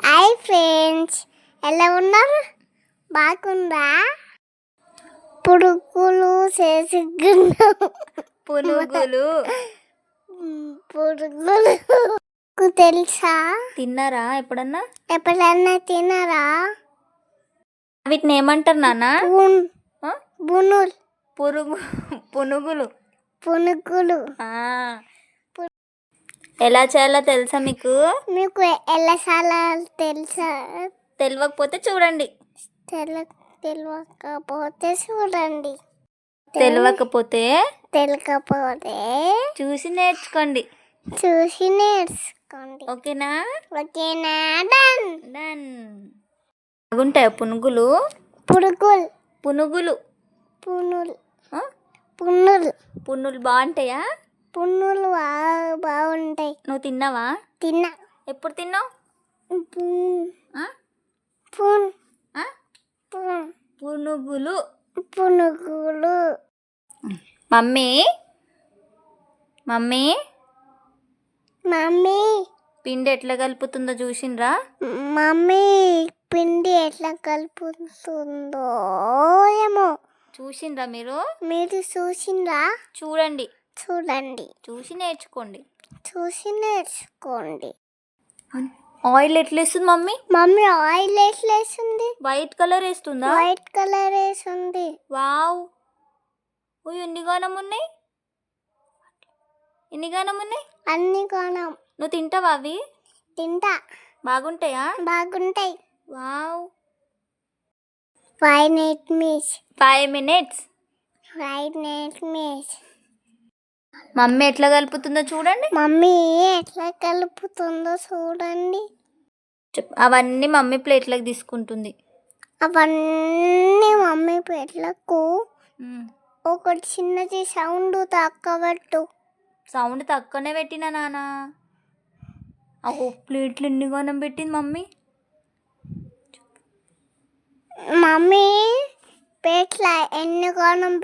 Hi friends, ఎలా ఉన్నారు? బాగుందా? పురుగులు చేసుకున్నాం. పునుగులు పురుగులు తెలుసా? తిన్నారా ఎప్పుడన్నా? ఎప్పుడన్నా తినరా? వీటిని ఏమంటారు నాన్న? బునుల్ పునుగులు. పునుగులు ఎలా చేయాలో తెలుసా మీకు? మీకు ఎలా చాలా తెలుసా? తెలియకపోతే చూడండి. తెలియకపోతే చూడండి. తెలియకపోతే చూసి నేర్చుకోండి. ఓకేనా? ఓకేనా? డన్. బాగుంటాయా పునుగులు? పునుగులు పున్నులు బాగుంటాయా? పున్నులు బాగుంటాయి. నువ్వు తిన్నావా? తిన్నా. ఎప్పుడు తిన్నావు? పునుగులు. మమ్మీ పిండి ఎట్లా కలుపుతుందో చూసిండ్రా? మమ్మీ పిండి ఎట్లా కలుపుతుందో ఏమో. చూసిండ్రా మీరు? చూసిండ్రా? చూడండి. చూసి నేర్చుకోండి. ఆయిల్ ఎట్లా వేస్తుంది మమ్మీ? ఆయిల్ ఎట్లా వేస్తుంది? వైట్ కలర్ వేస్తుందా? వావ్, ఎన్ని గానం ఉన్నాయి? అన్ని కోణం. నువ్వు తింటావా అవి? తింటా. బాగుంటాయా? బాగుంటాయి. వావ్. 5 minutes. మమ్మీ ఎట్లా కలుపుతుందో చూడండి. అవన్నీ మమ్మీ ప్లేట్లకు తీసుకుంటుంది. అవన్నీ మమ్మీ ప్లేట్లకు. ఒకటి చిన్నది సౌండ్ తక్కువ. సౌండ్ తక్కువనే పెట్టినా నాన్న. ప్లేట్లు ఎన్ని గానం పెట్టింది మమ్మీ? మమ్మీ ప్లేట్ల ఎన్ని గానం